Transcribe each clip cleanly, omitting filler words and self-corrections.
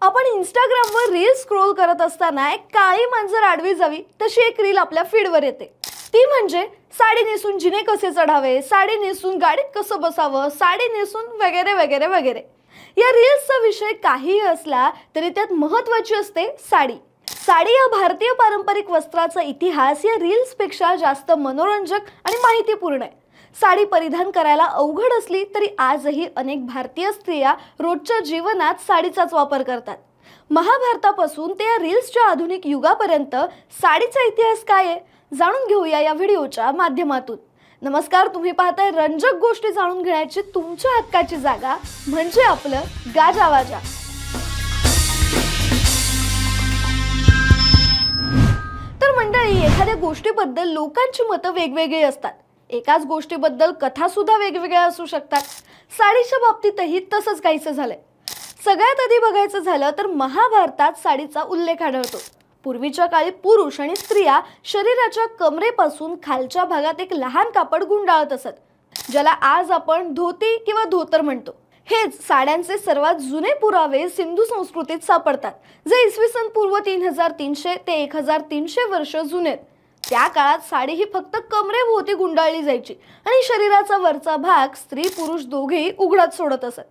आपण इंस्टाग्रामवर reel scroll करत असताना एक काळी मांजर आडवी जावी तशी एक रील आपल्या फीडवर येते। ती म्हणजे साडी नेसून जिने कसे चढावे, साडी नेसून गाडीत कसं बसावं, साडी नेसून वगैरे वगैरे वगैरे। या रील्सचा विषय काहीही असला तरी त्यात महत्त्वाची असते साडी। साडी या भारतीय पारंपरिक वस्त्राचा इतिहास या रील्सपेक्षा जास्त मनोरंजक आणि माहितीपूर्ण आहे। साडी परिधान करायला अवघड असली तरी आजही अनेक भारतीय स्त्रिया रोजच्या जीवनात साडीचाच वापर करतात। महाभारतापासून ते या रील्सच्या आधुनिक युगापर्यंत साडीचा इतिहास काय आहे जाणून घेऊया या व्हिडिओच्या माध्यमातून। नमस्कार, तुम्ही पाहताय रंजक गोष्टी जाणून घेण्याची तुमच्या हक्काची जागा म्हणजे आपलं गाजावाजा। तर मंडळी, एखाद्या गोष्टीबद्दल लोकांची मतं वेगवेगळी असतात। एकाच गोष्टीबद्दल कथा सुद्धा वेगवेगळ्या असू शकतात। साडीच्या बाबतीतही तसंच काहीसं झालंय। सगळ्यात आधी बघायचं झालं तर महाभारतात साडीचा उल्लेख आढळतो। पूर्वीच्या काळी पुरुष आणि स्त्रिया शरीराच्या कमरेपासून खालच्या भागात एक लहान कापड गुंडाळत असत, ज्याला आज आपण धोती किंवा धोतर म्हणतो। हेच साड्यांचे सर्वात जुने पुरावे सिंधू संस्कृतीत सापडतात, जे इसवी सन पूर्व 3300 ते 1300 वर्ष जुने। त्या काळात साडी ही फक्त कमरेभोवती गुंडाळली जायची आणि शरीराचा वरचा भाग स्त्री पुरुष दोघेही उघडत सोडत असत।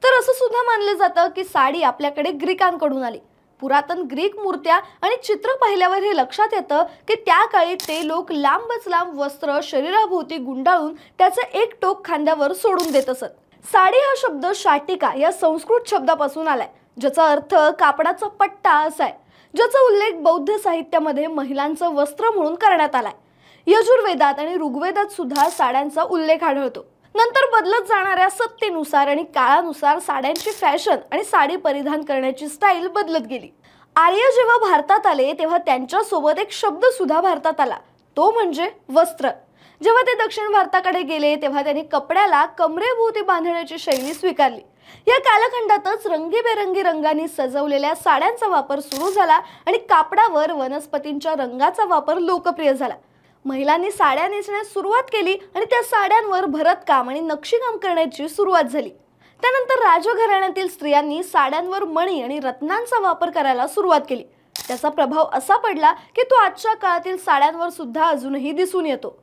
तर असं सुद्धा मानले जातं की साडी आपल्याकडे ग्रीकांकडून आली। पुरातन ग्रीक मूर्त्या आणि चित्र पाहिल्यावर हे लक्षात येतं की त्या काळी ते लोक लांबच लांब वस्त्र शरीराभोवती गुंडाळून त्याचं एक टोक खांद्यावर सोडून देत असत। साडी हा शब्द शाटिका या संस्कृत शब्दापासून आलाय, ज्याचा अर्थ कापडाचा पट्टा असा आहे, ज्याचा उल्लेख बौद्ध साहित्यामध्ये महिलांचं वस्त्र म्हणून करण्यात आलाय। यजुर्वेदात आणि ऋग्वेदात सुद्धा साड्यांचा उल्लेख आढळतो। नंतर बदलत जाणाऱ्या सत्तेनुसार आणि काळानुसार साड्यांची फॅशन आणि साडी परिधान करण्याची स्टाईल बदलत गेली। आर्य जेव्हा भारतात आले तेव्हा त्यांच्या सोबत एक शब्द सुद्धा भारतात आला, तो म्हणजे वस्त्र। जेव्हा ते दक्षिण भारताकडे गेले तेव्हा त्यांनी कपड्याला कमरेभोवती बांधण्याची शैली स्वीकारली। या कालखंडातच रंगीबेरंगी रंगांनी सजवलेल्या साड्यांचा वापर सुरू झाला आणि कापडावर वनस्पतींच्या रंगाचा वापर लोकप्रिय झाला। महिलांनी साड्या नेसण्यास सुरुवात केली आणि त्या साड्यांवर भरतकाम आणि नक्षीकाम करण्याची सुरुवात झाली। त्यानंतर राजघराण्यातील स्त्रियांनी साड्यांवर मणी आणि रत्नांचा वापर करायला सुरुवात केली। त्याचा प्रभाव असा पडला की तो आजच्या काळातील साड्यांवर सुद्धा अजूनही दिसून येतो।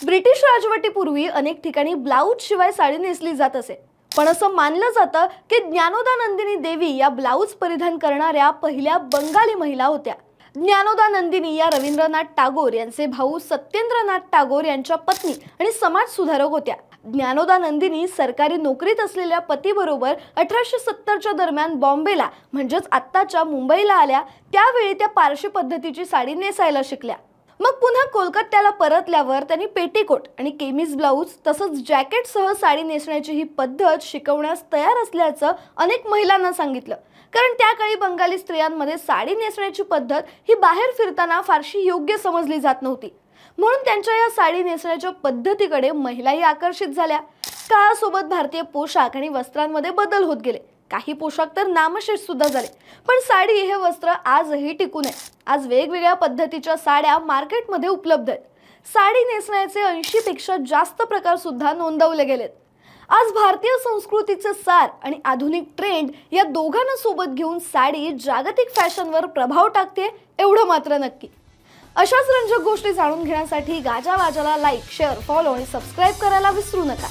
ब्रिटिश राजवटीपूर्वी अनेक ठिकाणी ब्लाऊज शिवाय साडी नेसली जात असे, पण असं मानलं जातं की ज्ञानोदा नंदिनी देवी या ब्लाऊज परिधान करणाऱ्या पहिल्या बंगाली महिला होत्या। ज्ञानोदा नंदिनी या रवींद्रनाथ टागोर यांचे भाऊ सत्येंद्रनाथ टागोर यांच्या पत्नी आणि समाज सुधारक होत्या। ज्ञानोदा नंदिनी सरकारी नोकरीत असलेल्या पतीबरोबर 1870च्या दरम्यान बॉम्बेला म्हणजेच आत्ताच्या मुंबईला आल्या। त्यावेळी त्या पारशी पद्धतीची साडी नेसायला शिकल्या। मग पुन्हा कोलकात्याला परतल्यावर त्यांनी पेटीकोट आणि केमीज ब्लाऊज तसंच जॅकेटसह साडी नेसण्याची ही पद्धत शिकवण्यास तयार असल्याचं अनेक महिलांना सांगितलं, कारण त्या काळी बंगाली स्त्रियांमध्ये साडी नेसण्याची पद्धत ही बाहेर फिरताना फारशी योग्य समजली जात नव्हती। म्हणून त्यांच्या या साडी नेसण्याच्या पद्धतीकडे महिलाही आकर्षित झाल्या। काळासोबत भारतीय पोशाख आणि वस्त्रांमध्ये बदल होत गेले। काही पोशाख तर नामशेष सुद्धा झाले, पण साडी हे वस्त्र आजही टिकून आहे। आज वेगवेगळ्या पद्धतीच्या साड्या मार्केटमध्ये उपलब्ध आहेत। साडी नेसण्याचे 80 पेक्षा जास्त प्रकार सुद्धा नोंदवले गेलेत। आज भारतीय संस्कृतीचे सार आणि आधुनिक ट्रेंड या दोघांना सोबत घेऊन साडी जागतिक फॅशनवर प्रभाव टाकते, एवढं मात्र नक्की। अशाच रंजक गोष्टी जाणून घेण्यासाठी गाजावाजाला लाईक, शेअर, फॉलो आणि सबस्क्राईब करायला विसरू नका।